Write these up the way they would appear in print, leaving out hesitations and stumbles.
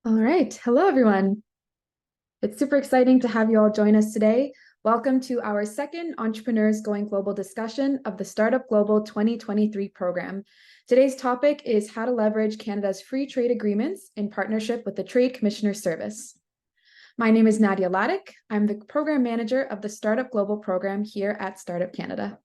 All right. Hello, everyone. It's super exciting to have you all join us today. Welcome to our second Entrepreneurs Going Global discussion of the Startup Global 2023 program. Today's topic is how to leverage Canada's free trade agreements in partnership with the Trade Commissioner Service. My name is Nadia Ladek. I'm the program manager of the Startup Global program here at Startup Canada.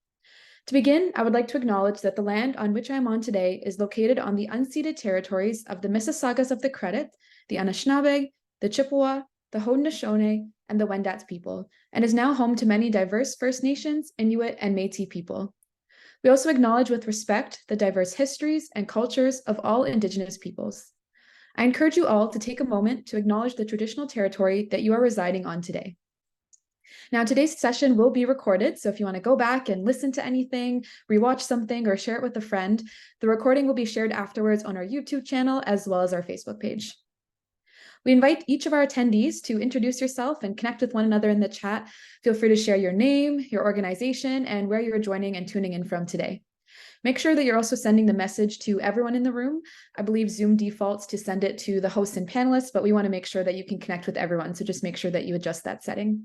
To begin, I would like to acknowledge that the land on which I am on today is located on the unceded territories of the Mississaugas of the Credit, the Anishinaabe, the Chippewa, the Haudenosaunee, and the Wendat people, and is now home to many diverse First Nations, Inuit, and Métis people. We also acknowledge with respect the diverse histories and cultures of all Indigenous peoples. I encourage you all to take a moment to acknowledge the traditional territory that you are residing on today. Now, today's session will be recorded, so if you want to go back and listen to anything, rewatch something, or share it with a friend, the recording will be shared afterwards on our YouTube channel as well as our Facebook page. We invite each of our attendees to introduce yourself and connect with one another in the chat. Feel free to share your name, your organization, and where you're joining and tuning in from today. Make sure that you're also sending the message to everyone in the room. I believe Zoom defaults to send it to the hosts and panelists, but we want to make sure that you can connect with everyone, so just make sure that you adjust that setting.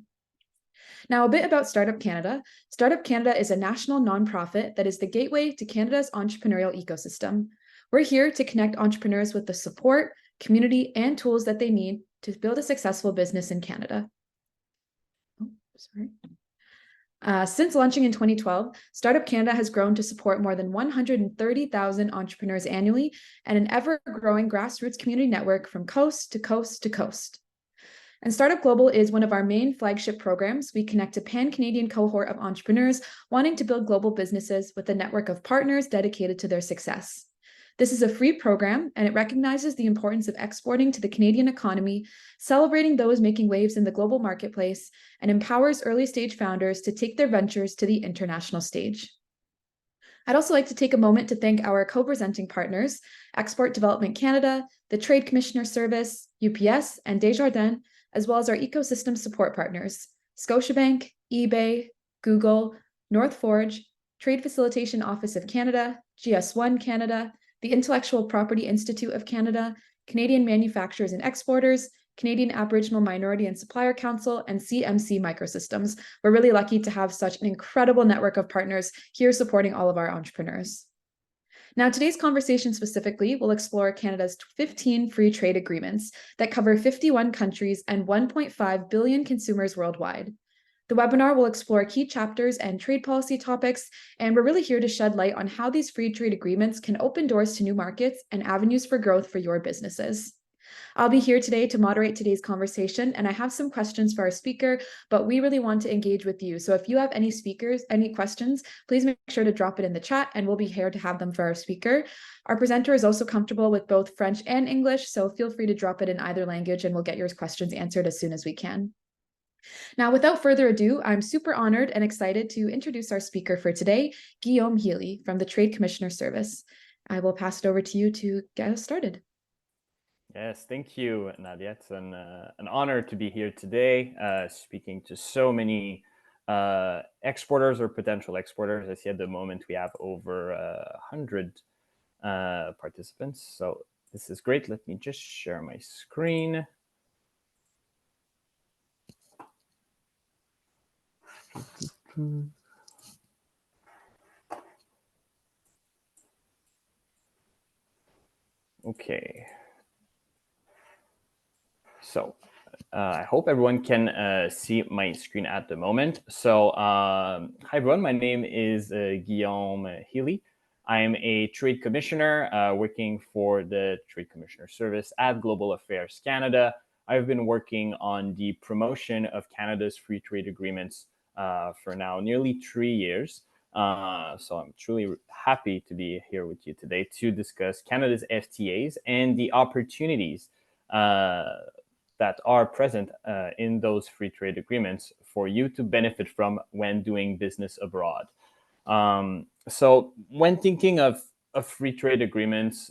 Now, a bit about Startup Canada. Startup Canada is a national nonprofit that is the gateway to Canada's entrepreneurial ecosystem. We're here to connect entrepreneurs with the support, community, and tools that they need to build a successful business in Canada. Since launching in 2012, Startup Canada has grown to support more than 130,000 entrepreneurs annually and an ever-growing grassroots community network from coast to coast to coast. And Startup Global is one of our main flagship programs. We connect a pan-Canadian cohort of entrepreneurs wanting to build global businesses with a network of partners dedicated to their success. This is a free program, and it recognizes the importance of exporting to the Canadian economy, celebrating those making waves in the global marketplace, and empowers early-stage founders to take their ventures to the international stage. I'd also like to take a moment to thank our co-presenting partners, Export Development Canada, the Trade Commissioner Service, UPS, and Desjardins, as well as our ecosystem support partners, Scotiabank, eBay, Google, North Forge, Trade Facilitation Office of Canada, GS1 Canada, the Intellectual Property Institute of Canada, Canadian Manufacturers and Exporters, Canadian Aboriginal Minority and Supplier Council, and CMC Microsystems. We're really lucky to have such an incredible network of partners here supporting all of our entrepreneurs. Now, today's conversation specifically will explore Canada's 15 free trade agreements that cover 51 countries and 1.5 billion consumers worldwide. The webinar will explore key chapters and trade policy topics, and we're really here to shed light on how these free trade agreements can open doors to new markets and avenues for growth for your businesses. I'll be here today to moderate today's conversation, and I have some questions for our speaker, but we really want to engage with you. So if you have any questions, please make sure to drop it in the chat, and we'll be here to have them for our speaker. Our presenter is also comfortable with both French and English, so feel free to drop it in either language, and we'll get your questions answered as soon as we can. Now, without further ado, I'm super honored and excited to introduce our speaker for today, Guillaume Healy from the Trade Commissioner Service. I will pass it over to you to get us started. Yes, thank you, Nadia. It's an honor to be here today, speaking to so many exporters or potential exporters. I see at the moment we have over 100 participants, so this is great. Let me just share my screen. Okay. So I hope everyone can see my screen at the moment. So hi, everyone. My name is Guillaume Healy. I am a trade commissioner working for the Trade Commissioner Service at Global Affairs Canada. I've been working on the promotion of Canada's free trade agreements for now nearly 3 years. So I'm truly happy to be here with you today to discuss Canada's FTAs and the opportunities that are present in those free trade agreements for you to benefit from when doing business abroad. So when thinking of free trade agreements,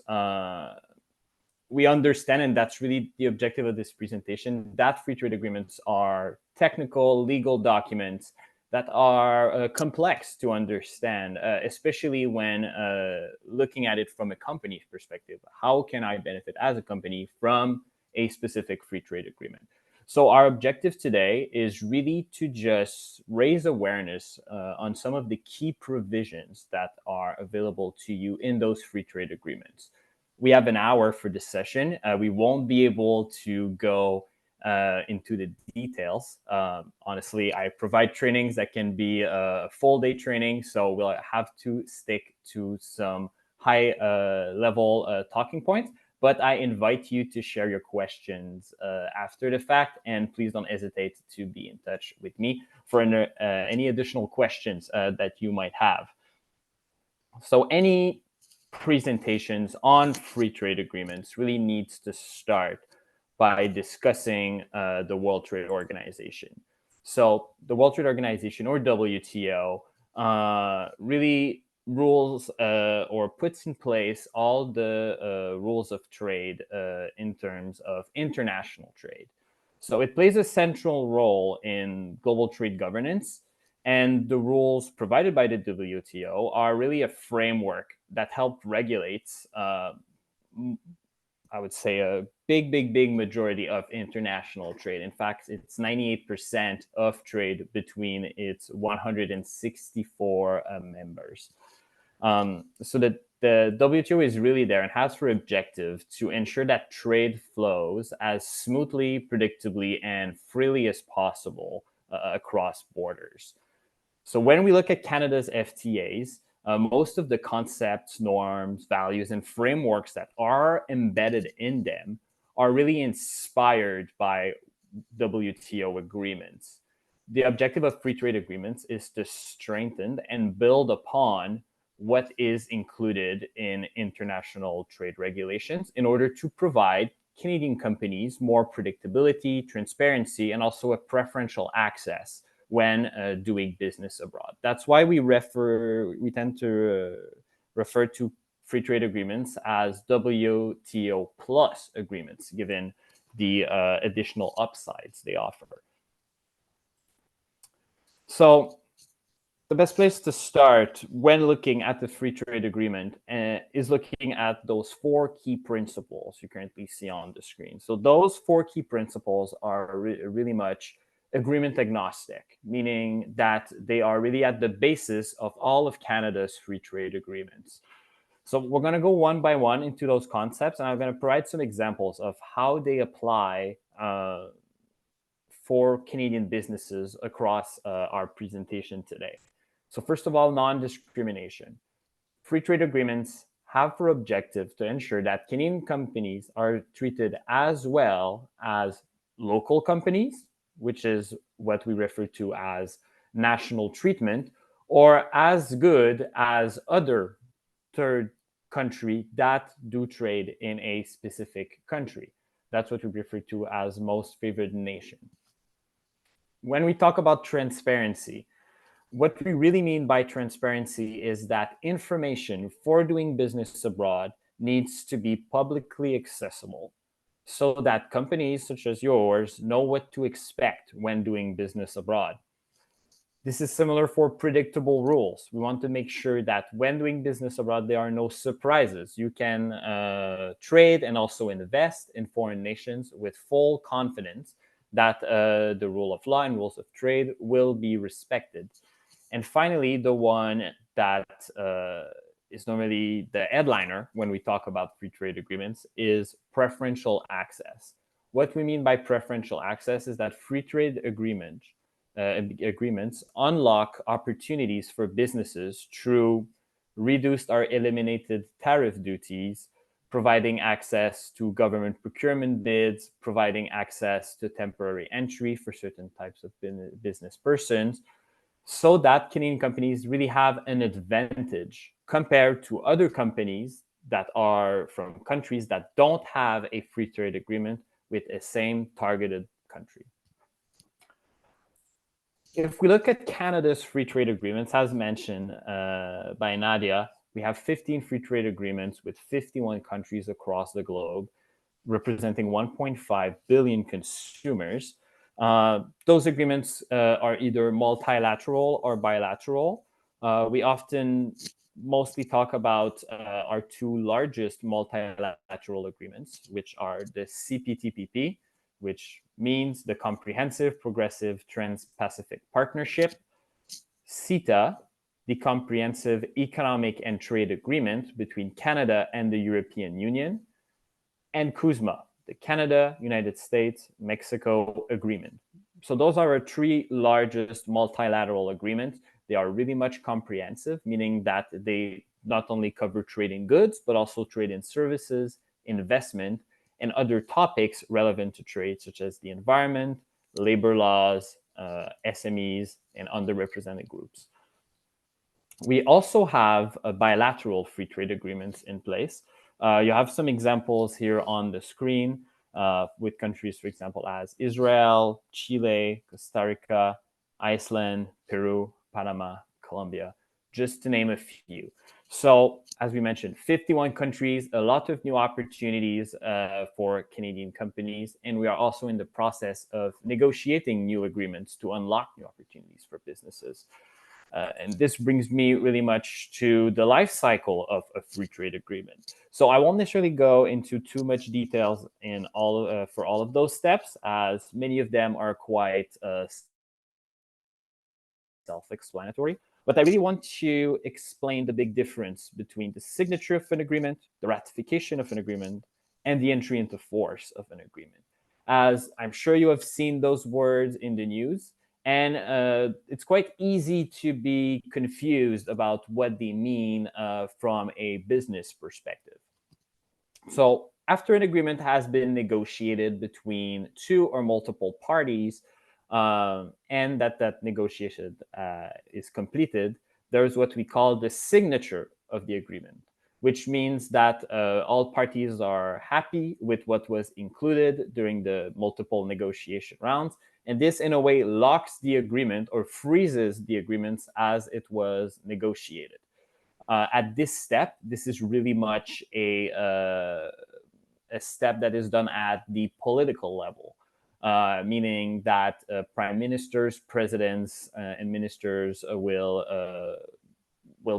we understand, and that's really the objective of this presentation, that free trade agreements are technical, legal documents that are complex to understand, especially when looking at it from a company's perspective. How can I benefit as a company from a specific free trade agreement. So our objective today is really to just raise awareness on some of the key provisions that are available to you in those free trade agreements. We have an hour for this session. We won't be able to go into the details. Honestly, I provide trainings that can be a full day training, so we'll have to stick to some high level talking points. But I invite you to share your questions after the fact, and please don't hesitate to be in touch with me for any additional questions that you might have. So any presentations on free trade agreements really needs to start by discussing the World Trade Organization. So the World Trade Organization, or WTO, really rules or puts in place all the rules of trade in terms of international trade. So it plays a central role in global trade governance, and the rules provided by the WTO are really a framework that help regulate, I would say, a big majority of international trade. In fact, it's 98% of trade between its 164 members. So that the WTO is really there and has for objective to ensure that trade flows as smoothly, predictably, and freely as possible across borders. So when we look at Canada's FTAs, most of the concepts, norms, values, and frameworks that are embedded in them are really inspired by WTO agreements. The objective of free trade agreements is to strengthen and build upon what is included in international trade regulations in order to provide Canadian companies more predictability, transparency, and also a preferential access when doing business abroad. That's why we tend to refer to free trade agreements as WTO plus agreements, given the additional upsides they offer. So the best place to start when looking at the free trade agreement is looking at those 4 key principles you currently see on the screen. So those 4 key principles are really much agreement agnostic, meaning that they are really at the basis of all of Canada's free trade agreements. So we're going to go one by one into those concepts, and I'm going to provide some examples of how they apply for Canadian businesses across our presentation today. So first of all, non-discrimination. Free trade agreements have for objective to ensure that Canadian companies are treated as well as local companies, which is what we refer to as national treatment, or as good as other third country that do trade in a specific country. That's what we refer to as most favored nation. When we talk about transparency, what we really mean by transparency is that information for doing business abroad needs to be publicly accessible so that companies such as yours know what to expect when doing business abroad. This is similar for predictable rules. We want to make sure that when doing business abroad, there are no surprises. You can trade and also invest in foreign nations with full confidence that the rule of law and rules of trade will be respected. And finally, the one that is normally the headliner when we talk about free trade agreements is preferential access. What we mean by preferential access is that free trade agreements unlock opportunities for businesses through reduced or eliminated tariff duties, providing access to government procurement bids, providing access to temporary entry for certain types of business persons, so that Canadian companies really have an advantage compared to other companies that are from countries that don't have a free trade agreement with a same targeted country. If we look at Canada's free trade agreements, as mentioned by Nadia, we have 15 free trade agreements with 51 countries across the globe, representing 1.5 billion consumers. Those agreements are either multilateral or bilateral. We often mostly talk about our two largest multilateral agreements, which are the CPTPP, which means the Comprehensive Progressive Trans-Pacific Partnership, CETA, the Comprehensive Economic and Trade Agreement between Canada and the European Union, and CUSMA, the Canada, United States, Mexico Agreement. So those are our three largest multilateral agreements. They are really much comprehensive, meaning that they not only cover trade in goods, but also trade in services, investment, and other topics relevant to trade, such as the environment, labor laws, SMEs, and underrepresented groups. We also have bilateral free trade agreements in place. You have some examples here on the screen with countries, for example, as Israel, Chile, Costa Rica, Iceland, Peru, Panama, Colombia, just to name a few. So, as we mentioned, 51 countries, a lot of new opportunities for Canadian companies, and we are also in the process of negotiating new agreements to unlock new opportunities for businesses. And this brings me really much to the life cycle of a free trade agreement. So I won't necessarily go into too much details in for all of those steps, as many of them are quite self-explanatory. But I really want to explain the big difference between the signature of an agreement, the ratification of an agreement, and the entry into force of an agreement. As I'm sure you have seen those words in the news, and it's quite easy to be confused about what they mean from a business perspective. So after an agreement has been negotiated between two or multiple parties, and that negotiation is completed, there's what we call the signature of the agreement, which means that all parties are happy with what was included during the multiple negotiation rounds. And this, in a way, locks the agreement or freezes the agreements as it was negotiated. At this step, this is really much a step that is done at the political level, meaning that prime ministers, presidents, and ministers will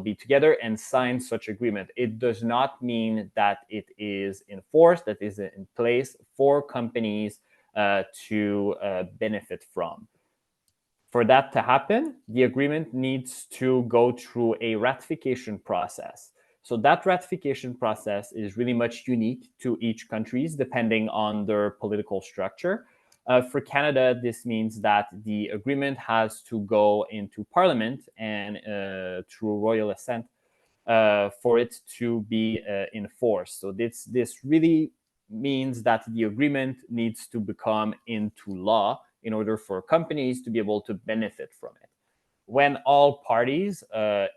be together and sign such agreement. It does not mean that it is enforced, that is in place for companies to benefit from. For that to happen, the agreement needs to go through a ratification process. So that ratification process is really much unique to each countries, depending on their political structure. For Canada, this means that the agreement has to go into Parliament and through royal assent for it to be enforced. So this really means that the agreement needs to become into law in order for companies to be able to benefit from it. When all parties have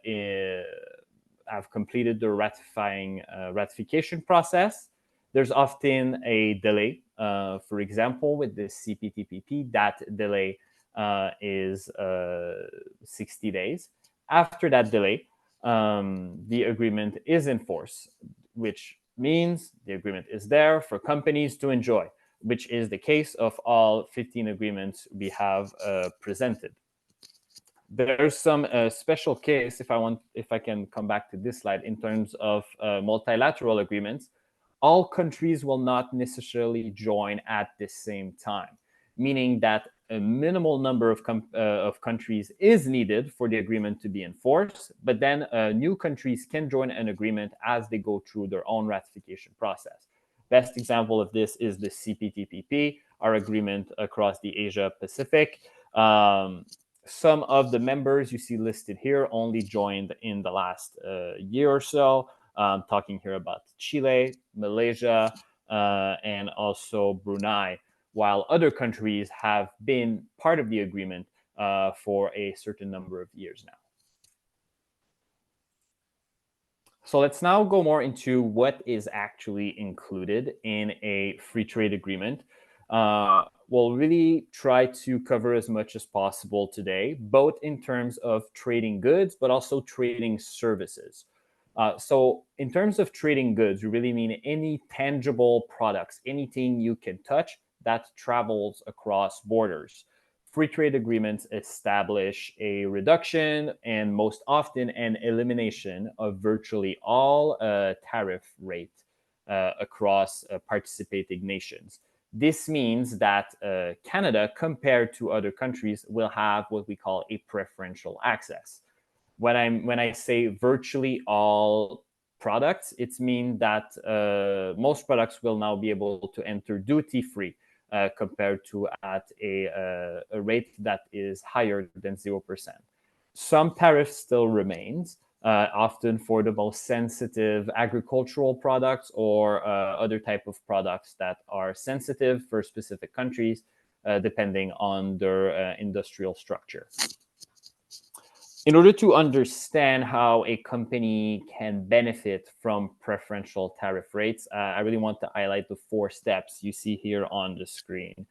completed the ratification process, there's often a delay. For example, with the CPTPP, that delay is 60 days. After that delay, the agreement is in force, which means the agreement is there for companies to enjoy, which is the case of all 15 agreements we have presented. There's some special case, if I can come back to this slide, in terms of multilateral agreements. All countries will not necessarily join at the same time, meaning that a minimal number of countries is needed for the agreement to be enforced, but then new countries can join an agreement as they go through their own ratification process. Best example of this is the CPTPP, our agreement across the Asia Pacific. Some of the members you see listed here only joined in the last year or so. Talking here about Chile, Malaysia, and also Brunei, while other countries have been part of the agreement for a certain number of years now. So let's now go more into what is actually included in a free trade agreement. We'll really try to cover as much as possible today, both in terms of trading goods, but also trading services. So in terms of trading goods, we really mean any tangible products, anything you can touch that travels across borders. free trade agreements establish a reduction and most often an elimination of virtually all tariff rate across participating nations. This means that Canada, compared to other countries, will have what we call a preferential access. When I say virtually all products, it means that most products will now be able to enter duty-free compared to at a rate that is higher than 0%. Some tariffs still remains, often for the most sensitive agricultural products or other type of products that are sensitive for specific countries, depending on their industrial structure. In order to understand how a company can benefit from preferential tariff rates, I really want to highlight the 4 steps you see here on the screen.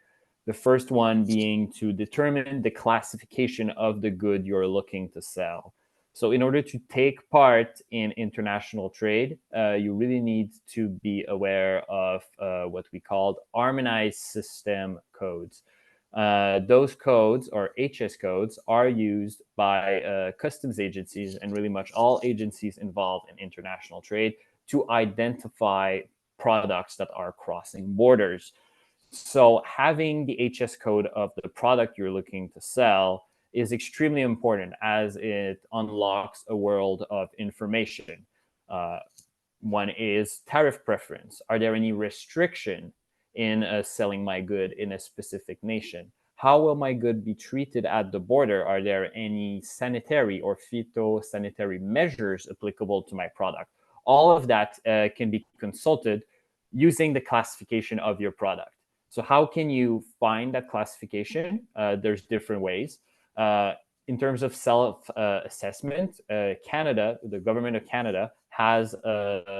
The first one being to determine the classification of the good you're looking to sell. So in order to take part in international trade, you really need to be aware of what we call harmonized system codes. Those codes, or HS codes, are used by customs agencies and really much all agencies involved in international trade to identify products that are crossing borders. So having the HS code of the product you're looking to sell is extremely important, as it unlocks a world of information. One is tariff preference. Are there any restriction in selling my good in a specific nation? How will my good be treated at the border? Are there any sanitary or phytosanitary measures applicable to my product? All of that can be consulted using the classification of your product. So how can you find that classification? There's different ways. In terms of self-assessment, Canada, the government of Canada, has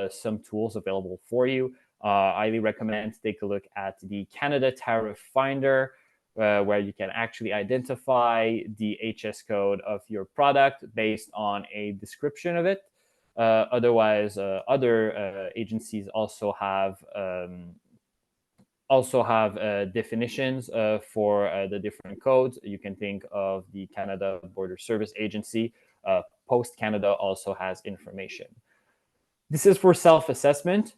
some tools available for you. I highly recommend to take a look at the Canada Tariff Finder, where you can actually identify the HS code of your product based on a description of it. Otherwise, other agencies also have definitions for the different codes. You can think of the Canada Border Service Agency. Post Canada also has information. This is for self-assessment.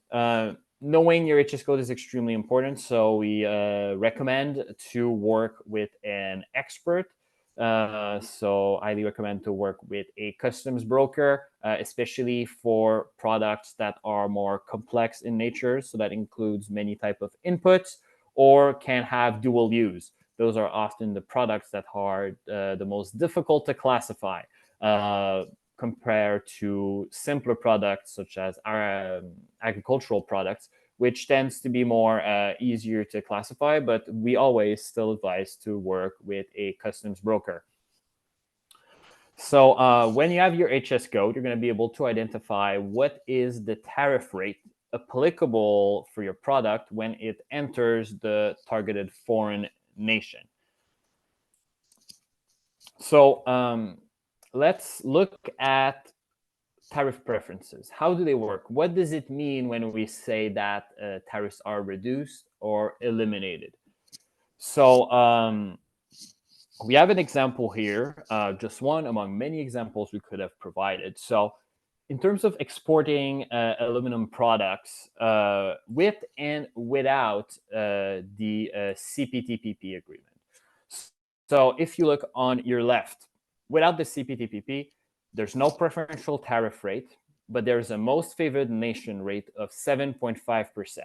Knowing your HS code is extremely important, so we recommend to work with an expert. So I highly recommend to work with a customs broker, especially for products that are more complex in nature. So that includes many type of inputs or can have dual use. Those are often the products that are the most difficult to classify compared to simpler products such as our agricultural products, which tends to be more easier to classify, but we always still advise to work with a customs broker. So when you have your HS code, you're going to be able to identify what is the tariff rate applicable for your product when it enters the targeted foreign nation. So let's look at tariff preferences. How do they work? What does it mean when we say that tariffs are reduced or eliminated? So we have an example here, just one among many examples we could have provided. So in terms of exporting aluminum products with and without the CPTPP agreement. So if you look on your left, without the CPTPP, there's no preferential tariff rate, but there's a most favored nation rate of 7.5%.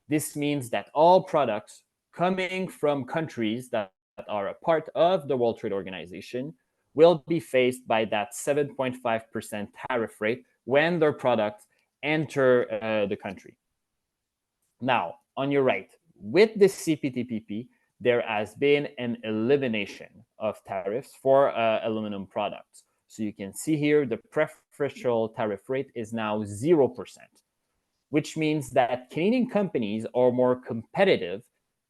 This means that all products coming from countries that are a part of the World Trade Organization will be faced by that 7.5% tariff rate when their products enter the country. Now, on your right, with the CPTPP, there has been an elimination of tariffs for aluminum products. So you can see here the preferential tariff rate is now 0%, which means that Canadian companies are more competitive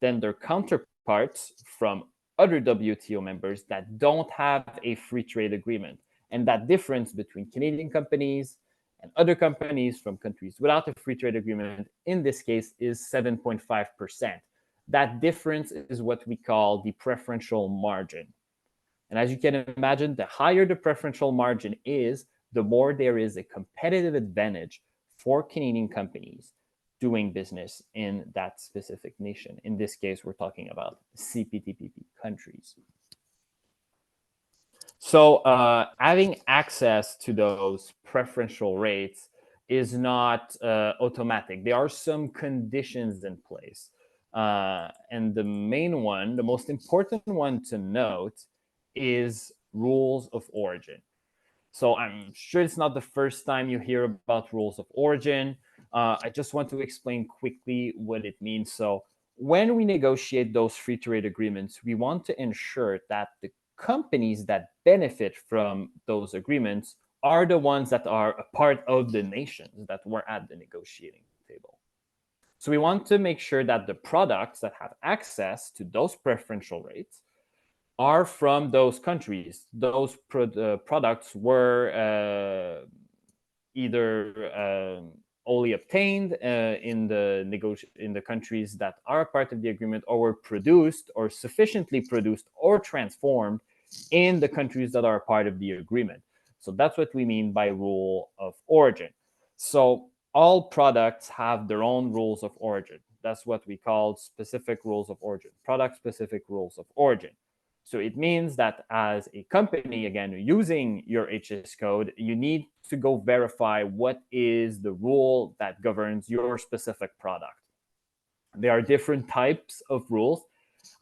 than their counterparts from other WTO members that don't have a free trade agreement. And that difference between Canadian companies and other companies from countries without a free trade agreement, in this case, is 7.5%. That difference is what we call the preferential margin. And as you can imagine, the higher the preferential margin is, the more there is a competitive advantage for Canadian companies doing business in that specific nation. In this case, we're talking about CPTPP countries. So having access to those preferential rates is not automatic. There are some conditions in place. And the main one, the most important one to note, is rules of origin. So I'm sure it's not the first time you hear about rules of origin. I just want to explain quickly what it means. So when we negotiate those free trade agreements, we want to ensure that the companies that benefit from those agreements are the ones that are a part of the nations that were at the negotiating table. So we want to make sure that the products that have access to those preferential rates are from those countries. Those products were either only obtained in the countries that are part of the agreement, or were produced or sufficiently produced or transformed in the countries that are part of the agreement. So that's what we mean by rule of origin. So all products have their own rules of origin. That's what we call specific rules of origin, product-specific rules of origin. So it means that as a company, again, using your HS code, you need to go verify what is the rule that governs your specific product. There are different types of rules.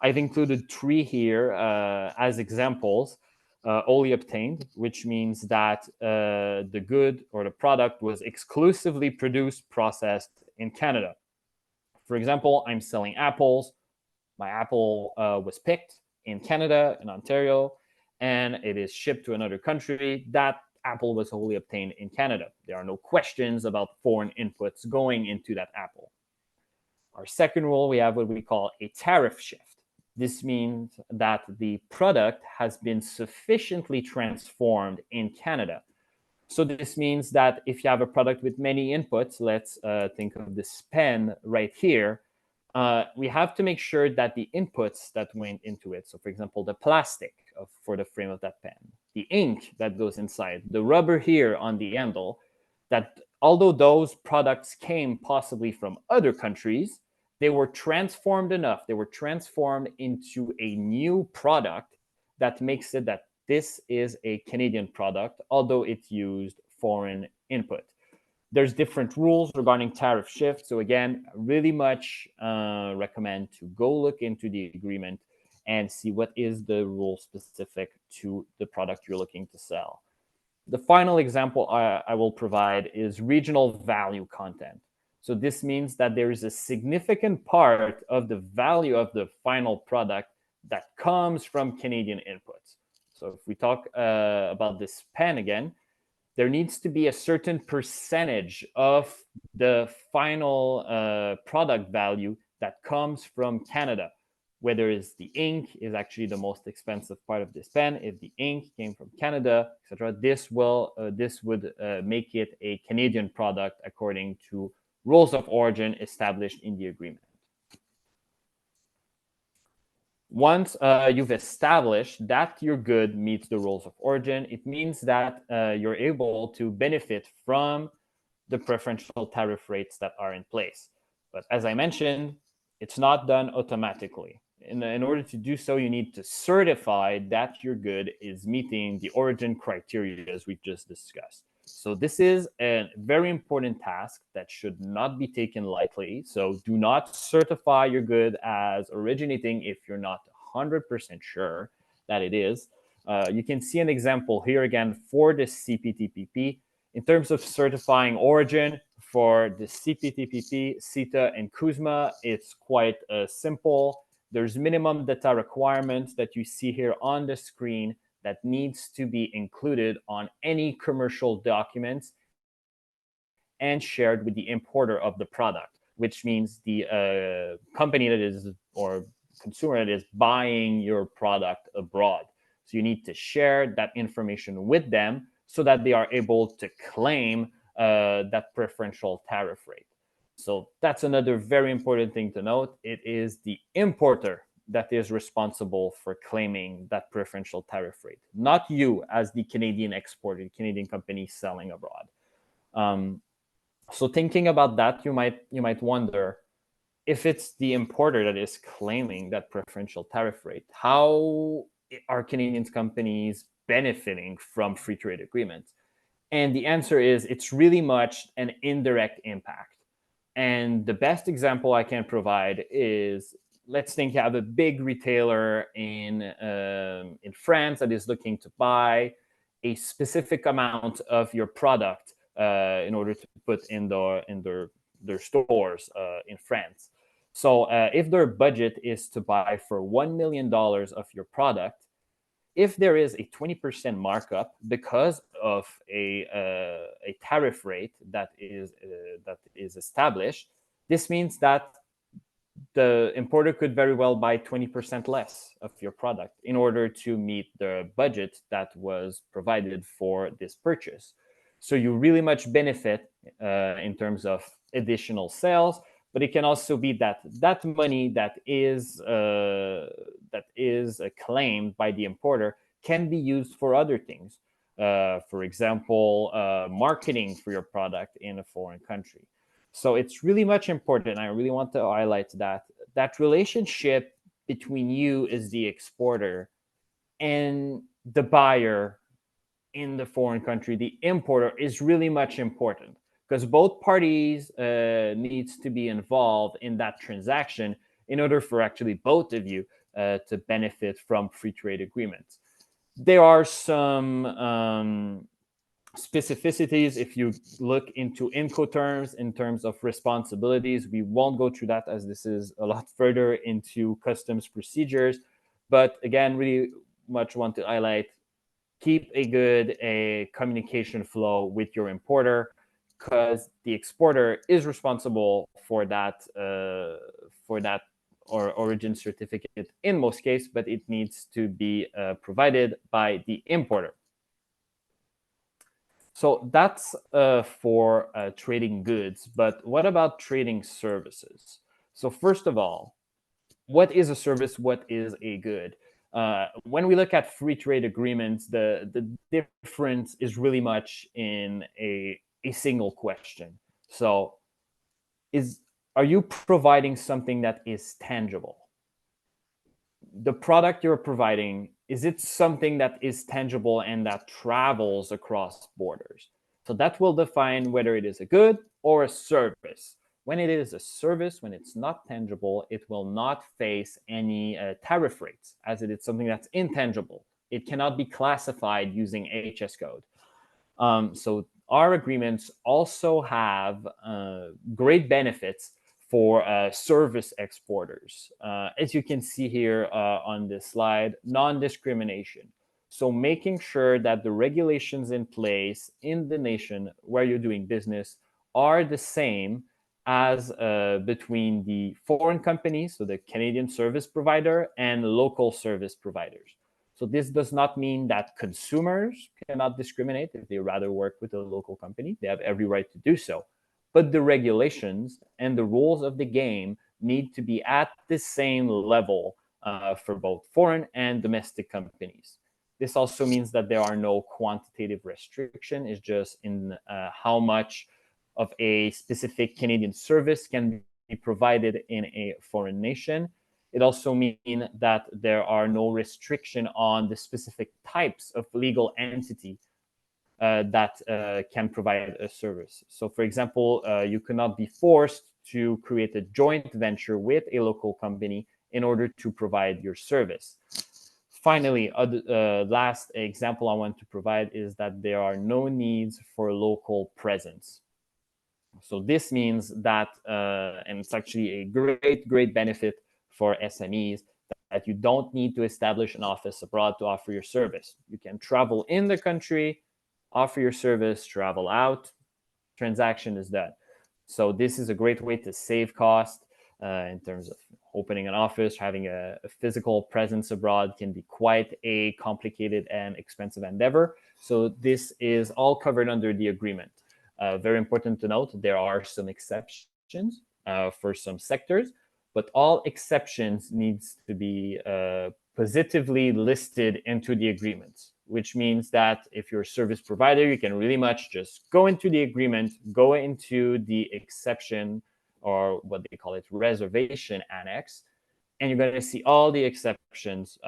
I've included 3 here as examples. Only obtained, which means that the good or the product was exclusively produced, processed in Canada. For example, I'm selling apples. My apple was picked in Canada, in Ontario, and it is shipped to another country. That apple was wholly obtained in Canada. There are no questions about foreign inputs going into that apple. Our second rule, we have what we call a tariff shift. This means that the product has been sufficiently transformed in Canada. So this means that if you have a product with many inputs, let's think of this pen right here, we have to make sure that the inputs that went into it, so for example, the plastic for the frame of that pen, the ink that goes inside, the rubber here on the handle, that although those products came possibly from other countries, they were transformed enough, they were transformed into a new product that makes it that this is a Canadian product, although it used foreign input. There's different rules regarding tariff shift. So again, really much recommend to go look into the agreement and see what is the rule specific to the product you're looking to sell. The final example I will provide is regional value content. So this means that there is a significant part of the value of the final product that comes from Canadian inputs. So if we talk about this pen again, there needs to be a certain percentage of the final product value that comes from Canada. Whether it's the ink is actually the most expensive part of this pen. If the ink came from Canada, etc., this would make it a Canadian product according to rules of origin established in the agreement. Once you've established that your good meets the rules of origin, it means that you're able to benefit from the preferential tariff rates that are in place. But as I mentioned, it's not done automatically. In order to do so, you need to certify that your good is meeting the origin criteria as we just discussed. So this is a very important task that should not be taken lightly. So do not certify your good as originating if you're not 100% sure that it is. You can see an example here again for the CPTPP. In terms of certifying origin for the CPTPP, CETA, and CUSMA, it's quite simple. There's minimum data requirements that you see here on the screen that needs to be included on any commercial documents and shared with the importer of the product, which means the company that is, or consumer that is buying your product abroad. So you need to share that information with them so that they are able to claim that preferential tariff rate. So that's another very important thing to note. It is the importer that is responsible for claiming that preferential tariff rate, not you as the Canadian exporter, Canadian company selling abroad. So thinking about that, you might wonder, if it's the importer that is claiming that preferential tariff rate, how are Canadian companies benefiting from free trade agreements? And the answer is it's really much an indirect impact. And the best example I can provide is, let's think you have a big retailer in France that is looking to buy a specific amount of your product in order to put in their stores in France. So if their budget is to buy for $1 million of your product, if there is a 20% markup because of a tariff rate that is established, this means that the importer could very well buy 20% less of your product in order to meet the budget that was provided for this purchase. So you really much benefit in terms of additional sales, but it can also be that money that is claimed by the importer can be used for other things. For example, marketing for your product in a foreign country. So it's really much important. I really want to highlight that relationship between you as the exporter and the buyer in the foreign country, the importer, is really much important, because both parties needs to be involved in that transaction in order for actually both of you to benefit from free trade agreements. There are some specificities if you look into Incoterms in terms of responsibilities. We won't go through that as this is a lot further into customs procedures. But again, really much want to highlight, keep a communication flow with your importer, because the exporter is responsible for that or origin certificate in most cases, but it needs to be provided by the importer. So that's for trading goods, but what about trading services? So first of all, what is a service? What is a good? When we look at free trade agreements, the difference is really much in a single question. So are you providing something that is tangible? The product you're providing, is it something that is tangible and that travels across borders? So that will define whether it is a good or a service. When it is a service, when it's not tangible, it will not face any tariff rates, as it is something that's intangible. It cannot be classified using HS code. So our agreements also have great benefits for service exporters. As you can see here on this slide, non-discrimination. So making sure that the regulations in place in the nation where you're doing business are the same as between the foreign companies, so the Canadian service provider, and local service providers. So this does not mean that consumers cannot discriminate if they rather work with a local company. They have every right to do so. But the regulations and the rules of the game need to be at the same level for both foreign and domestic companies. This also means that there are no quantitative restrictions. It's just in how much of a specific Canadian service can be provided in a foreign nation. It also means that there are no restriction on the specific types of legal entity that can provide a service. So, for example, you cannot be forced to create a joint venture with a local company in order to provide your service. Finally, last example I want to provide is that there are no needs for local presence. So this means that, and it's actually a great benefit for SMEs, that you don't need to establish an office abroad to offer your service. You can travel in the country, offer your service, travel out, transaction is done. So this is a great way to save cost in terms of opening an office. Having a physical presence abroad can be quite a complicated and expensive endeavor. So this is all covered under the agreement. Very important to note, there are some exceptions exceptions for some sectors, but all exceptions needs to be positively listed into the agreements, which means that if you're a service provider, you can really much just go into the agreement, go into the exception, or what they call it, reservation annex, and you're going to see all the exceptions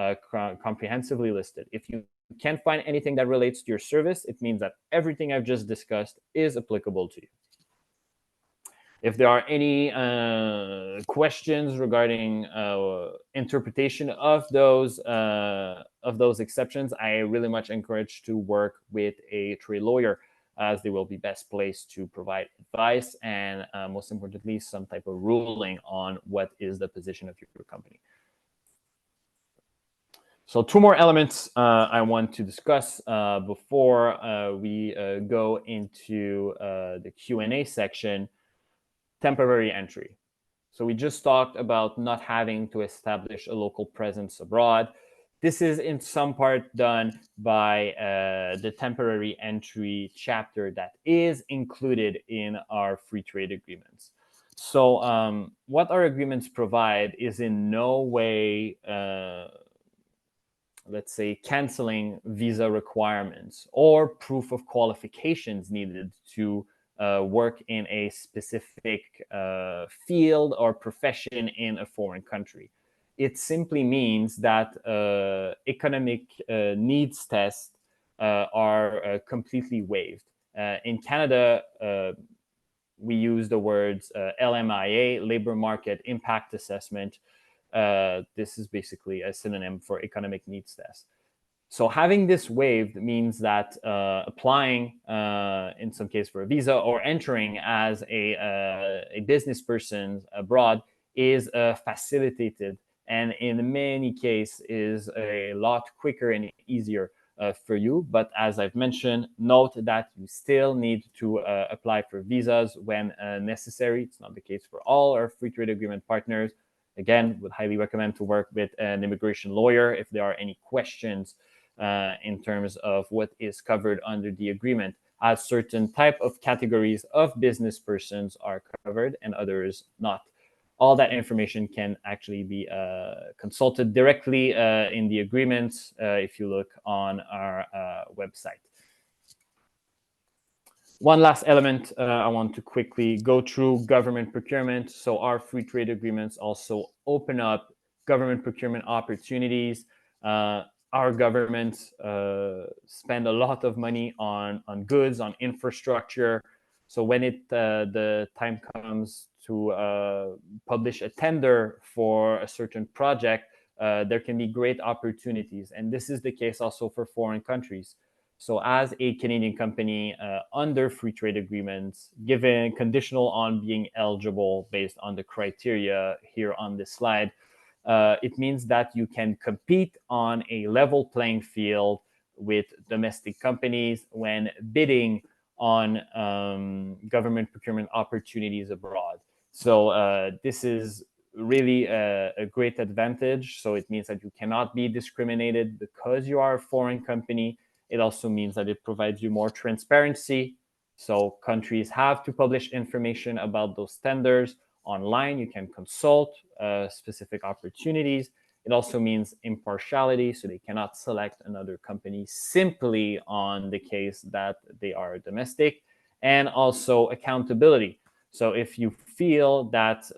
comprehensively listed. If you can't find anything that relates to your service, it means that everything I've just discussed is applicable to you. If there are any questions regarding interpretation of those exceptions, I really much encourage to work with a trade lawyer, as they will be best placed to provide advice and most importantly, some type of ruling on what is the position of your company. So 2 more elements I want to discuss before we go into the Q&A section. Temporary entry. So we just talked about not having to establish a local presence abroad. This is in some part done by the temporary entry chapter that is included in our free trade agreements. So what our agreements provide is in no way, let's say, canceling visa requirements or proof of qualifications needed to work in a specific field or profession in a foreign country. It simply means that economic needs tests are completely waived. In Canada, we use the words LMIA, Labor Market Impact Assessment. This is basically a synonym for economic needs test. So having this waived means that applying, in some case for a visa, or entering as a business person abroad is facilitated, and in many cases is a lot quicker and easier for you. But as I've mentioned, note that you still need to apply for visas when necessary. It's not the case for all our free trade agreement partners. Again, would highly recommend to work with an immigration lawyer if there are any questions in terms of what is covered under the agreement, as certain type of categories of business persons are covered and others not. All that information can actually be consulted directly in the agreements if you look on our website. One last element I want to quickly go through: government procurement. So our free trade agreements also open up government procurement opportunities. Our governments spend a lot of money on goods, on infrastructure. So when the time comes to publish a tender for a certain project, there can be great opportunities. And this is the case also for foreign countries. So as a Canadian company under free trade agreements, given conditional on being eligible based on the criteria here on this slide, it means that you can compete on a level playing field with domestic companies when bidding on government procurement opportunities abroad. So this is really a great advantage. So it means that you cannot be discriminated because you are a foreign company. It also means that it provides you more transparency. So countries have to publish information about those tenders online. You can consult specific opportunities. It also means impartiality, so they cannot select another company simply on the case that they are domestic. And also accountability. So if you feel that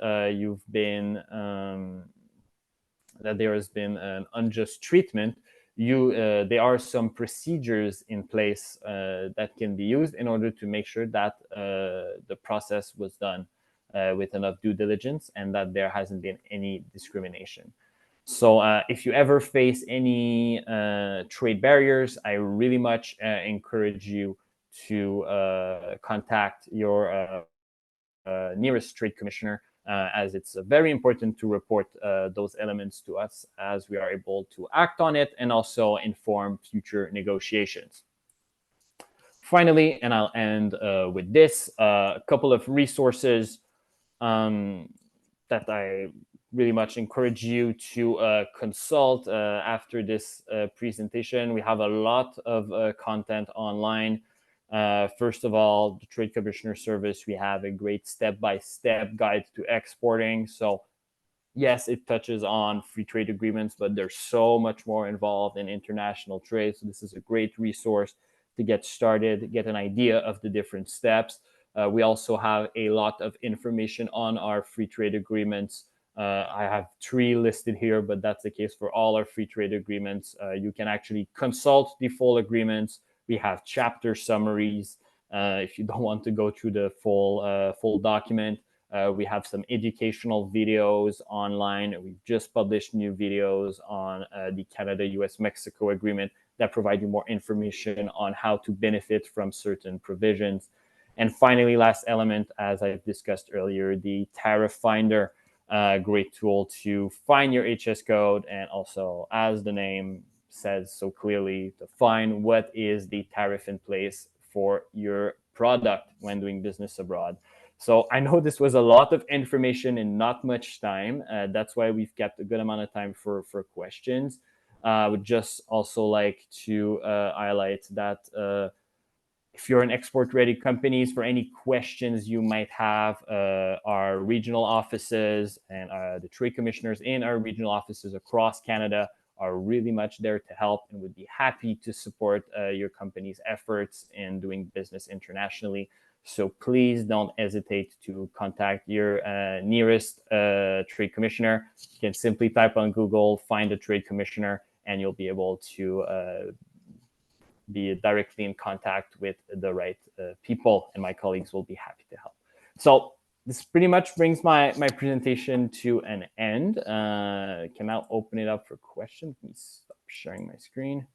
that there has been an unjust treatment, there are some procedures in place that can be used in order to make sure that the process was done with enough due diligence and that there hasn't been any discrimination. So if you ever face any trade barriers, I really much encourage you to contact your nearest trade commissioner, as it's very important to report those elements to us, as we are able to act on it and also inform future negotiations. Finally, and I'll end with this, a couple of resources that I really much encourage you to consult after this presentation. We have a lot of content online. First of all, the Trade Commissioner Service, we have a great step-by-step guide to exporting. So yes, it touches on free trade agreements, but there's so much more involved in international trade. So this is a great resource to get started, get an idea of the different steps. We also have a lot of information on our free trade agreements. I have 3 listed here, but that's the case for all our free trade agreements. You can actually consult the full agreements. We have chapter summaries if you don't want to go through the full document. We have some educational videos online. We've just published new videos on the Canada-US-Mexico agreement that provide you more information on how to benefit from certain provisions. And finally, last element, as I've discussed earlier, the tariff finder, great tool to find your HS code, and also, as the name says so clearly, to find what is the tariff in place for your product when doing business abroad. So I know this was a lot of information in not much time. That's why we've kept a good amount of time for questions. I would just also like to highlight that if you're an export-ready companies, for any questions you might have, our regional offices and the trade commissioners in our regional offices across Canada are really much there to help and would be happy to support your company's efforts in doing business internationally. So please don't hesitate to contact your nearest trade commissioner. You can simply type on Google, find a trade commissioner, and you'll be able to be directly in contact with the right people, and my colleagues will be happy to help. So this pretty much brings my presentation to an end. Can now open it up for questions. Let me stop sharing my screen.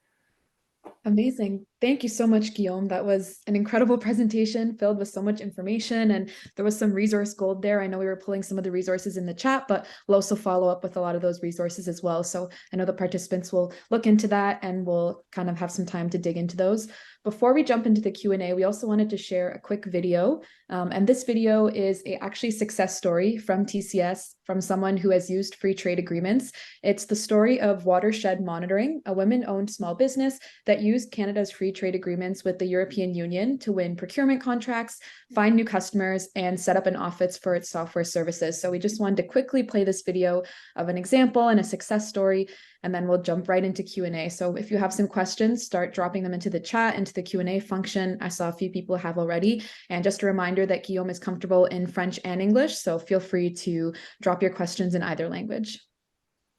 Amazing. Thank you so much, Guillaume. That was an incredible presentation filled with so much information, and there was some resource gold there. I know we were pulling some of the resources in the chat, but we'll also follow up with a lot of those resources as well. So I know the participants will look into that and we'll kind of have some time to dig into those. Before we jump into the Q&A, we also wanted to share a quick video. And this video is actually success story from TCS, from someone who has used free trade agreements. It's the story of Watershed Monitoring, a women-owned small business that used Canada's free trade agreements with the European Union to win procurement contracts, find new customers, and set up an office for its software services. So we just wanted to quickly play this video of an example and a success story, and then we'll jump right into Q&A. So if you have some questions, start dropping them into the chat, into the Q&A function. I saw a few people have already. And just a reminder that Guillaume is comfortable in French and English, so feel free to drop your questions in either language.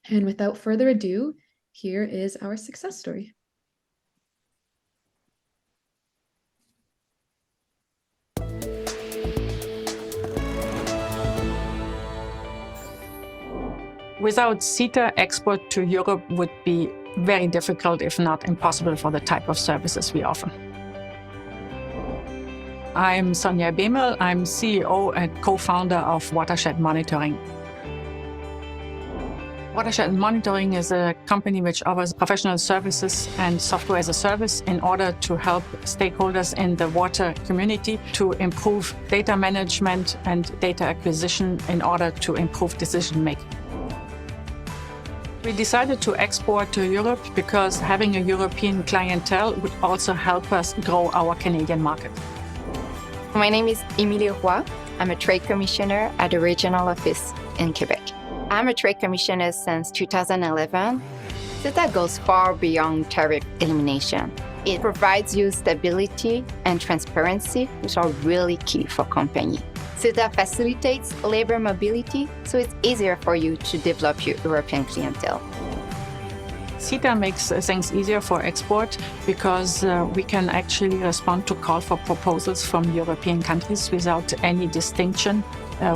And without further ado, here is our success story. Without CETA, export to Europe would be very difficult, if not impossible, for the type of services we offer. I'm Sonja Bemel. I'm CEO and co-founder of Watershed Monitoring. Watershed Monitoring is a company which offers professional services and software as a service in order to help stakeholders in the water community to improve data management and data acquisition in order to improve decision making. We decided to export to Europe because having a European clientele would also help us grow our Canadian market. My name is Emilie Roy. I'm a trade commissioner at the regional office in Quebec. I'm a trade commissioner since 2011. CETA goes far beyond tariff elimination. It provides you stability and transparency, which are really key for companies. CETA facilitates labor mobility, so it's easier for you to develop your European clientele. CETA makes things easier for export because we can actually respond to call for proposals from European countries without any distinction,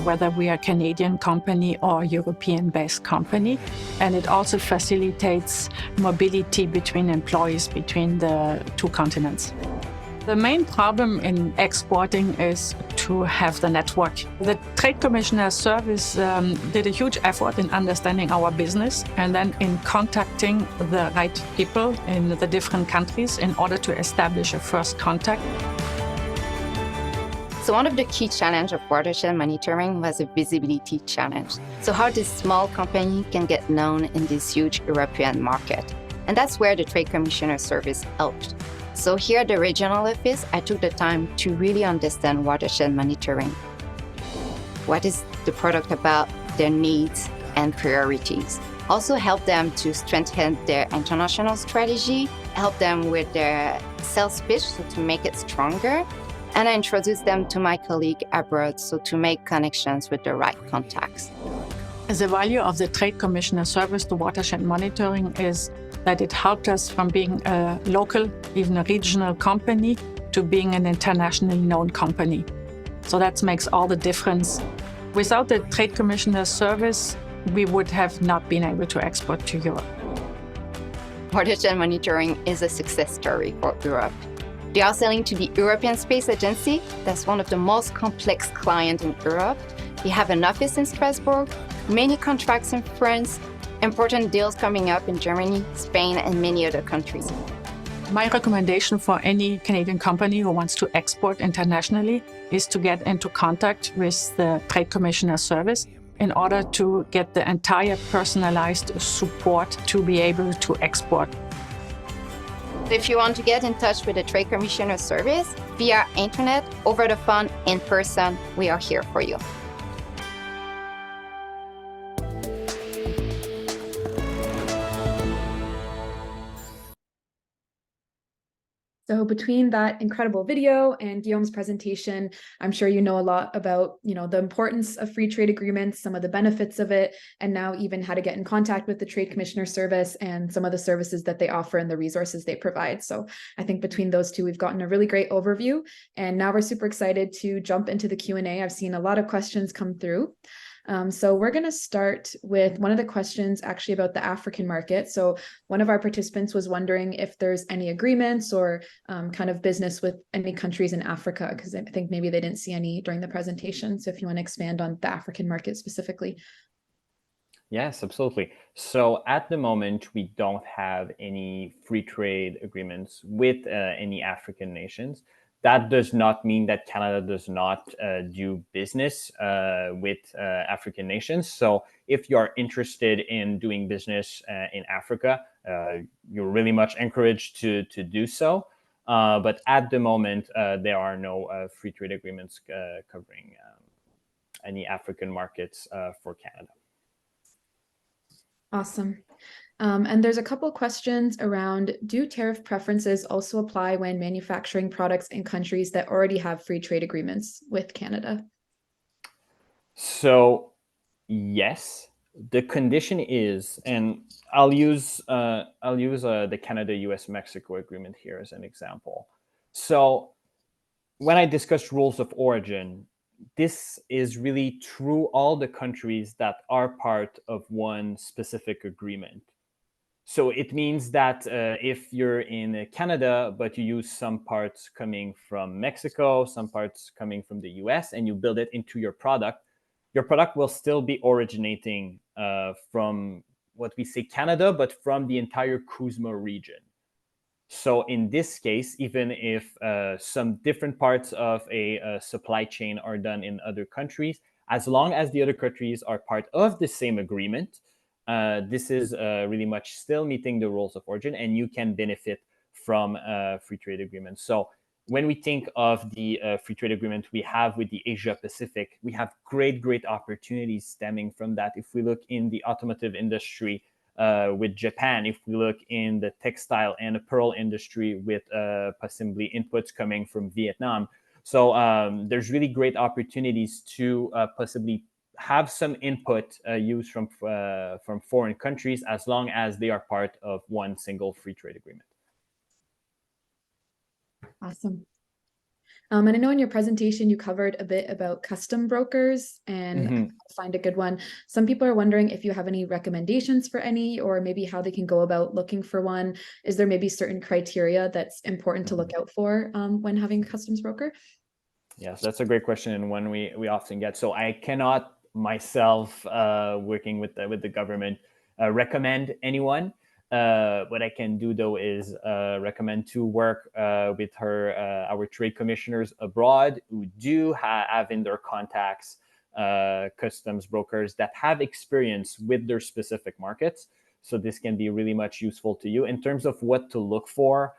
whether we are a Canadian company or European-based company. And it also facilitates mobility between employees between the two continents. The main problem in exporting is to have the network. The Trade Commissioner Service did a huge effort in understanding our business and then in contacting the right people in the different countries in order to establish a first contact. So one of the key challenges of Watershed Monitoring was a visibility challenge. So how this small company can get known in this huge European market. And that's where the Trade Commissioner Service helped. So here at the regional office, I took the time to really understand watershed monitoring. What is the product about, their needs and priorities? Also help them to strengthen their international strategy, help them with their sales pitch, so to make it stronger. And I introduced them to my colleague abroad, so to make connections with the right contacts. The value of the Trade Commissioner service to watershed monitoring is that it helped us from being a local, even a regional company, to being an internationally known company. So that makes all the difference. Without the Trade Commissioner service, we would have not been able to export to Europe. Watershed monitoring is a success story for Europe. They are selling to the European Space Agency. That's one of the most complex clients in Europe. They have an office in Strasbourg, many contracts in France, important deals coming up in Germany, Spain, and many other countries. My recommendation for any Canadian company who wants to export internationally is to get into contact with the Trade Commissioner service in order to get the entire personalized support to be able to export. If you want to get in touch with the Trade Commissioner service via internet, over the phone, in person, we are here for you. So between that incredible video and Guillaume's presentation, I'm sure you know a lot about, the importance of free trade agreements, some of the benefits of it, and now even how to get in contact with the Trade Commissioner service and some of the services that they offer and the resources they provide. So I think between those two, we've gotten a really great overview. And now we're super excited to jump into the Q&A. I've seen a lot of questions come through. So we're going to start with one of the questions actually about the African market. So one of our participants was wondering if there's any agreements or kind of business with any countries in Africa, because I think maybe they didn't see any during the presentation. So if you want to expand on the African market specifically. Yes, absolutely. So at the moment, we don't have any free trade agreements with any African nations. That does not mean that Canada does not do business with African nations. So if you're interested in doing business in Africa, you're really much encouraged to do so. But at the moment, there are no free trade agreements covering any African markets for Canada. Awesome. And there's a couple questions around, do tariff preferences also apply when manufacturing products in countries that already have free trade agreements with Canada? So yes, the condition is, and I'll use the Canada-US-Mexico agreement here as an example. So when I discussed rules of origin, this is really through all the countries that are part of one specific agreement. So it means that if you're in Canada, but you use some parts coming from Mexico, some parts coming from the US, and you build it into your product will still be originating from what we say Canada, but from the entire CUSMA region. So in this case, even if some different parts of a supply chain are done in other countries, as long as the other countries are part of the same agreement, this is really much still meeting the rules of origin, and you can benefit from free trade agreements. So when we think of the free trade agreement we have with the Asia Pacific, we have great opportunities stemming from that. If we look in the automotive industry with Japan, if we look in the textile and apparel industry with possibly inputs coming from Vietnam. So there's really great opportunities to possibly have some input used from foreign countries, as long as they are part of one single free trade agreement. Awesome. And I know in your presentation, you covered a bit about custom brokers and find a good one. Some people are wondering if you have any recommendations for any, or maybe how they can go about looking for one. Is there maybe certain criteria that's important to look out for when having a customs broker? Yes, that's a great question, and one we often get. So I cannot myself, working with the government, recommend anyone. What I can do though is recommend to work with our trade commissioners abroad, who do have in their contacts customs brokers that have experience with their specific markets. So this can be really much useful to you in terms of what to look for.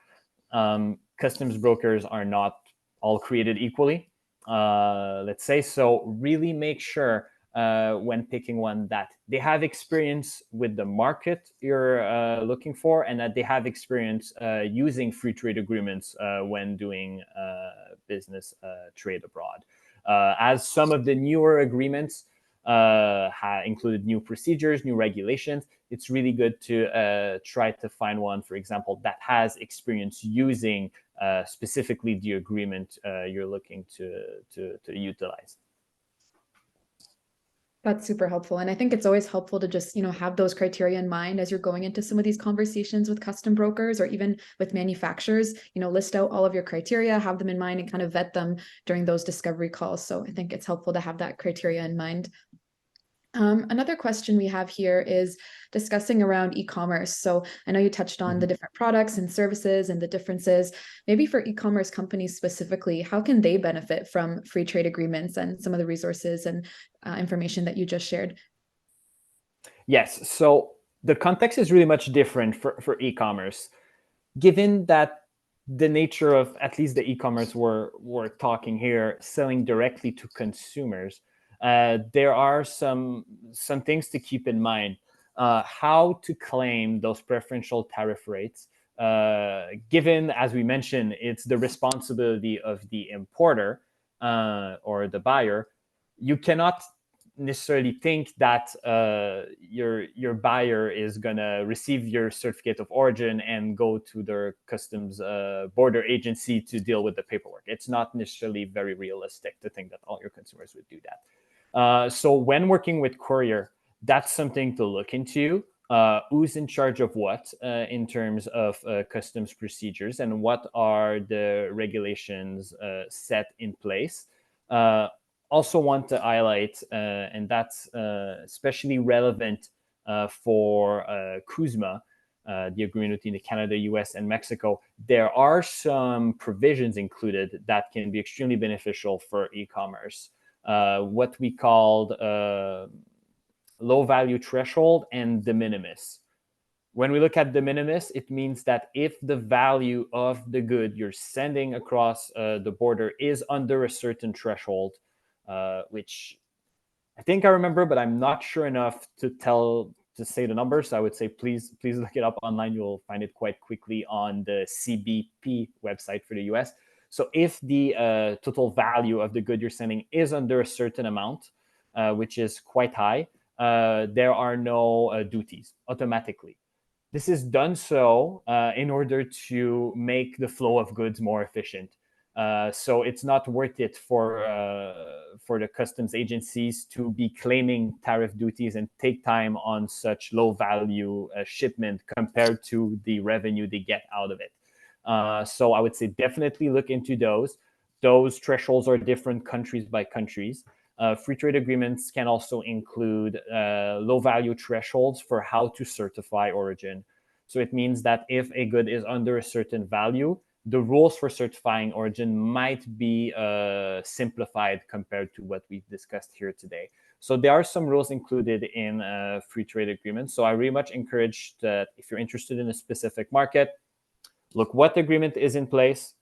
customs brokers are not all created equally, let's say. So really make sure when picking one that they have experience with the market you're looking for, and that they have experience using free trade agreements when doing business trade abroad. As some of the newer agreements included new procedures, new regulations, it's really good to try to find one, for example, that has experience using specifically the agreement you're looking to utilize. That's super helpful. And I think it's always helpful to just, have those criteria in mind as you're going into some of these conversations with custom brokers or even with manufacturers, list out all of your criteria, have them in mind, and kind of vet them during those discovery calls. So I think it's helpful to have that criteria in mind. Another question we have here is discussing around e-commerce. So I know you touched on the different products and services and the differences. Maybe for e-commerce companies specifically, how can they benefit from free trade agreements and some of the resources and information that you just shared? Yes, so the context is really much different for e-commerce, given that the nature of at least the e-commerce we're talking here, selling directly to consumers. There are some things to keep in mind. How to claim those preferential tariff rates, given, as we mentioned, it's the responsibility of the importer or the buyer. You cannot necessarily think that your buyer is going to receive your certificate of origin and go to their customs border agency to deal with the paperwork. It's not necessarily very realistic to think that all your consumers would do that. So when working with courier, that's something to look into. Who's in charge of what in terms of customs procedures, and what are the regulations set in place. Also want to highlight, and that's especially relevant for CUSMA, the agreement between Canada, US, and Mexico. There are some provisions included that can be extremely beneficial for e-commerce. What we called low value threshold and de minimis. When we look at de minimis, it means that if the value of the good you're sending across the border is under a certain threshold, which I think I remember, but I'm not sure enough to say the number. So I would say please look it up online. You'll find it quite quickly on the CBP website for the US. So if the total value of the good you're sending is under a certain amount, which is quite high, there are no duties automatically. This is done so in order to make the flow of goods more efficient. So it's not worth it for the customs agencies to be claiming tariff duties and take time on such low value shipment compared to the revenue they get out of it. So I would say definitely look into those. Those thresholds are different countries by countries. Free trade agreements can also include low value thresholds for how to certify origin. So it means that if a good is under a certain value, the rules for certifying origin might be simplified compared to what we've discussed here today. So there are some rules included in free trade agreements. So I very much encourage that if you're interested in a specific market, look what agreement is in place.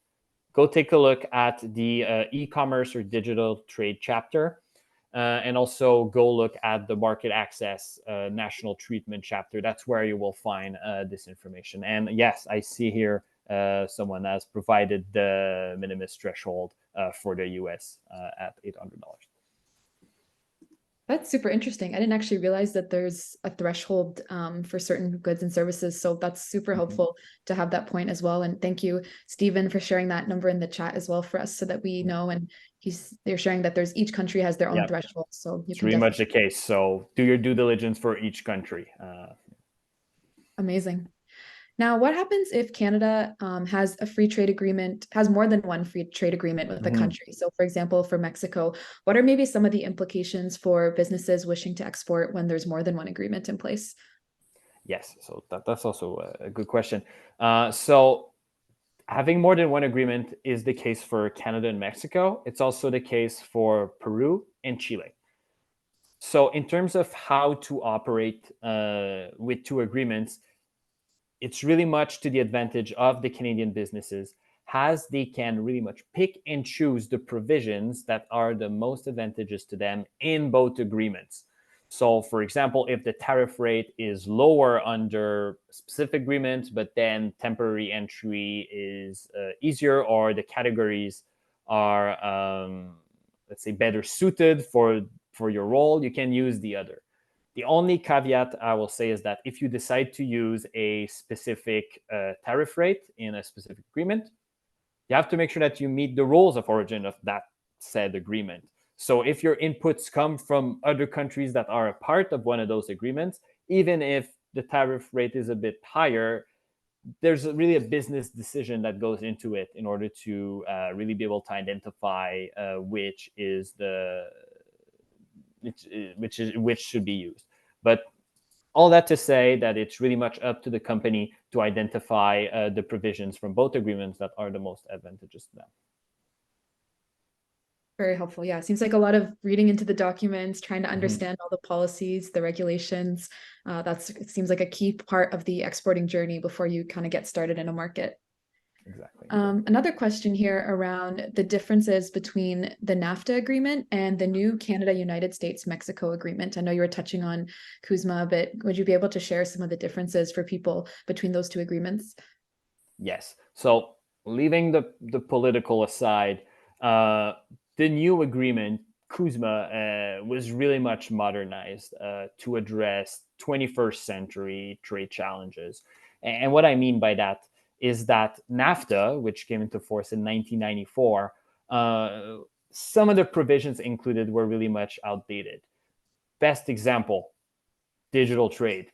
Go take a look at the e-commerce or digital trade chapter. And also go look at the market access national treatment chapter. That's where you will find this information. And yes, I see here someone has provided the minimis threshold for the US at $800. That's super interesting. I didn't actually realize that there's a threshold for certain goods and services. So that's super helpful to have that point as well. And thank you, Stephen, for sharing that number in the chat as well for us so that we know. And they're sharing that each country has their own threshold. So it's really much the case. So do your due diligence for each country. Amazing. Now, what happens if Canada has a free trade agreement, has more than one free trade agreement with a country? So, for example, for Mexico, what are maybe some of the implications for businesses wishing to export when there's more than one agreement in place? Yes, so that's also a good question. So having more than one agreement is the case for Canada and Mexico. It's also the case for Peru and Chile. So in terms of how to operate with two agreements, it's really much to the advantage of the Canadian businesses as they can really much pick and choose the provisions that are the most advantageous to them in both agreements. So, for example, if the tariff rate is lower under specific agreements, but then temporary entry is easier, or the categories are, let's say, better suited for your role, you can use the other. The only caveat I will say is that if you decide to use a specific tariff rate in a specific agreement, you have to make sure that you meet the rules of origin of that said agreement. So if your inputs come from other countries that are a part of one of those agreements, even if the tariff rate is a bit higher, there's really a business decision that goes into it in order to really be able to identify which should be used. But all that to say that it's really much up to the company to identify the provisions from both agreements that are the most advantageous to them. Very helpful. Yeah, it seems like a lot of reading into the documents, trying to understand all the policies, the regulations. It seems like a key part of the exporting journey before you kind of get started in a market. Exactly. Another question here around the differences between the NAFTA agreement and the new Canada-United States-Mexico agreement. I know you were touching on CUSMA, but would you be able to share some of the differences for people between those two agreements? Yes. So leaving the political aside, the new agreement, CUSMA, was really much modernized to address 21st century trade challenges. And what I mean by that is that NAFTA, which came into force in 1994, some of the provisions included were really much outdated. Best example, digital trade.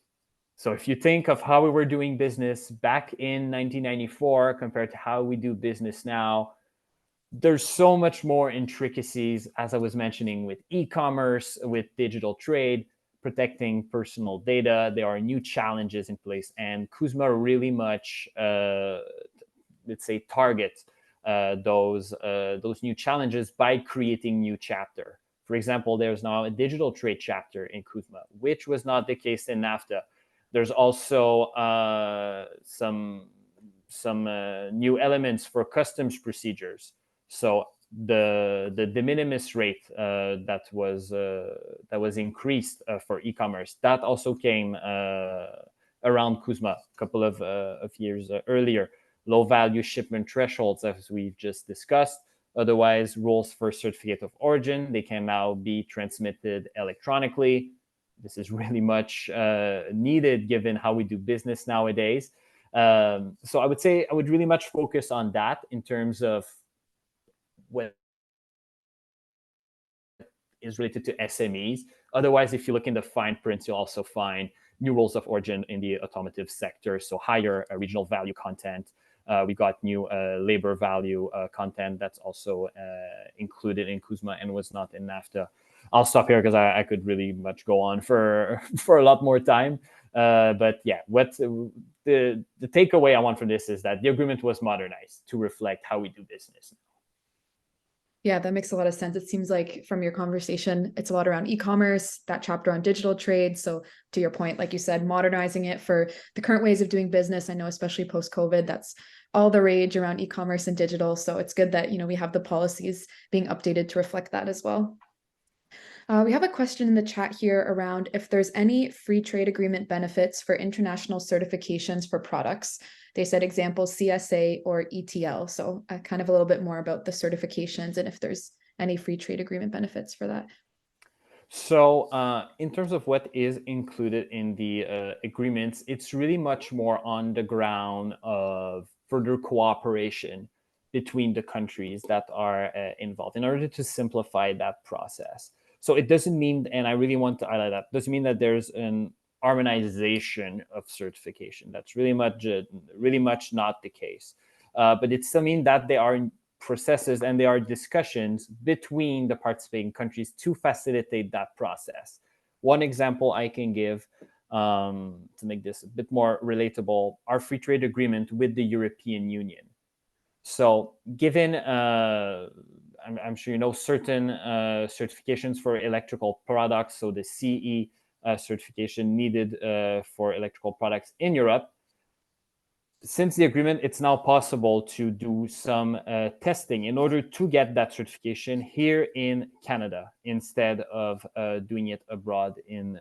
So if you think of how we were doing business back in 1994 compared to how we do business now, there's so much more intricacies, as I was mentioning, with e-commerce, with digital trade, protecting personal data. There are new challenges in place, and CUSMA really much, let's say, targets those new challenges by creating new chapter. For example, there's now a digital trade chapter in CUSMA, which was not the case in NAFTA. There's also some new elements for customs procedures. So the de minimis rate that was increased for e-commerce, that also came around CUSMA a couple of years earlier. Low value shipment thresholds, as we've just discussed. Otherwise, rules for certificate of origin, they can now be transmitted electronically. This is really much needed given how we do business nowadays. So I would say I would really much focus on that in terms of what is related to SMEs. Otherwise, if you look in the fine print, you'll also find new rules of origin in the automotive sector, so higher regional value content. We got new labor value content that's also included in CUSMA and was not in NAFTA. I'll stop here because I could really much go on for a lot more time. But yeah, what the takeaway I want from this is that the agreement was modernized to reflect how we do business. Yeah, that makes a lot of sense. It seems like from your conversation, it's a lot around e-commerce, that chapter on digital trade. So to your point, like you said, modernizing it for the current ways of doing business. I know, especially post-COVID, that's all the rage around e-commerce and digital. So it's good that, we have the policies being updated to reflect that as well. We have a question in the chat here around if there's any free trade agreement benefits for international certifications for products. They said example CSA or ETL. So kind of a little bit more about the certifications and if there's any free trade agreement benefits for that. So in terms of what is included in the agreements, it's really much more on the ground of further cooperation between the countries that are involved in order to simplify that process. So it doesn't mean, and I really want to highlight that, doesn't mean that there's an harmonization of certification. That's really much not the case. But it still means that there are processes and there are discussions between the participating countries to facilitate that process. One example I can give to make this a bit more relatable, our free trade agreement with the European Union. So given, I'm sure you know, certain certifications for electrical products, so the CE certification needed for electrical products in Europe, since the agreement, it's now possible to do some testing in order to get that certification here in Canada instead of doing it abroad in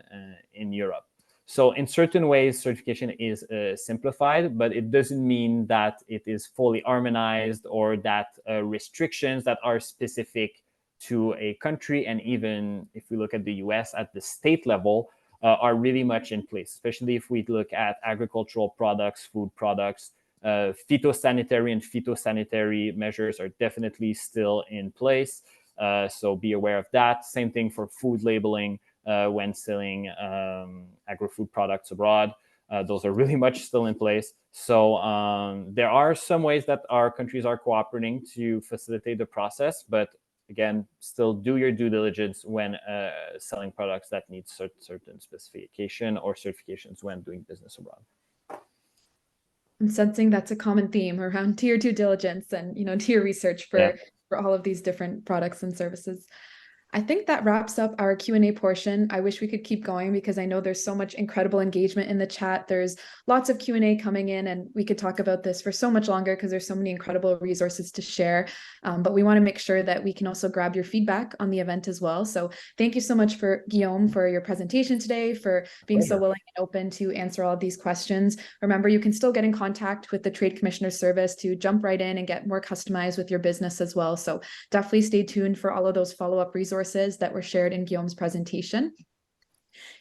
Europe. So in certain ways, certification is simplified, but it doesn't mean that it is fully harmonized or that restrictions that are specific to a country, and even if we look at the US at the state level, are really much in place, especially if we look at agricultural products, food products. Phytosanitary and phytosanitary measures are definitely still in place. So be aware of that. Same thing for food labeling when selling agri-food products abroad. Those are really much still in place. So there are some ways that our countries are cooperating to facilitate the process, but again, still do your due diligence when selling products that need certain specification or certifications when doing business abroad. I'm sensing that's a common theme around tier due diligence and, to your research for all of these different products and services. I think that wraps up our Q&A portion. I wish we could keep going because I know there's so much incredible engagement in the chat. There's lots of Q&A coming in, and we could talk about this for so much longer because there's so many incredible resources to share. But we want to make sure that we can also grab your feedback on the event as well. So thank you so much for Guillaume for your presentation today, for being so willing and open to answer all of these questions. Remember, you can still get in contact with the Trade Commissioner's Service to jump right in and get more customized with your business as well. So definitely stay tuned for all of those follow-up resources that were shared in Guillaume's presentation.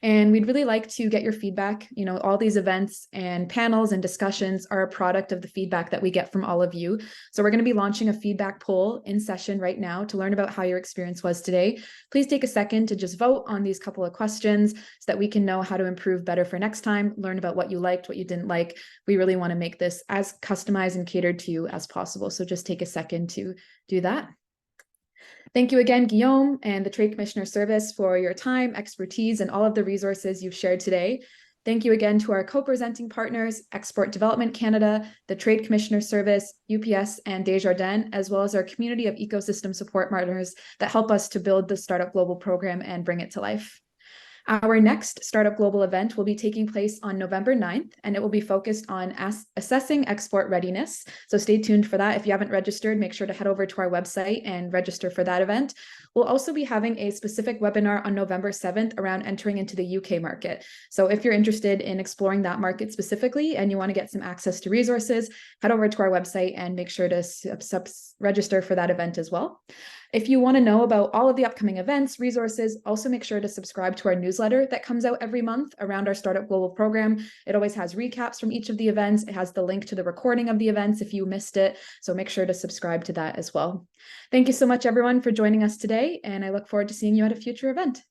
And we'd really like to get your feedback. All these events and panels and discussions are a product of the feedback that we get from all of you. So we're going to be launching a feedback poll in session right now to learn about how your experience was today. Please take a second to just vote on these couple of questions so that we can know how to improve better for next time, learn about what you liked, what you didn't like. We really want to make this as customized and catered to you as possible. So just take a second to do that. Thank you again, Guillaume and the Trade Commissioner Service for your time, expertise, and all of the resources you've shared today. Thank you again to our co-presenting partners, Export Development Canada, the Trade Commissioner Service, UPS, and Desjardins, as well as our community of ecosystem support partners that help us to build the Startup Global program and bring it to life. Our next Startup Global event will be taking place on November 9th, and it will be focused on assessing export readiness. So stay tuned for that. If you haven't registered, make sure to head over to our website and register for that event. We'll also be having a specific webinar on November 7th around entering into the UK market. So if you're interested in exploring that market specifically and you want to get some access to resources, head over to our website and make sure to register for that event as well. If you want to know about all of the upcoming events, resources, also make sure to subscribe to our newsletter that comes out every month around our Startup Global program. It always has recaps from each of the events. It has the link to the recording of the events if you missed it. So make sure to subscribe to that as well. Thank you so much, everyone, for joining us today, and I look forward to seeing you at a future event.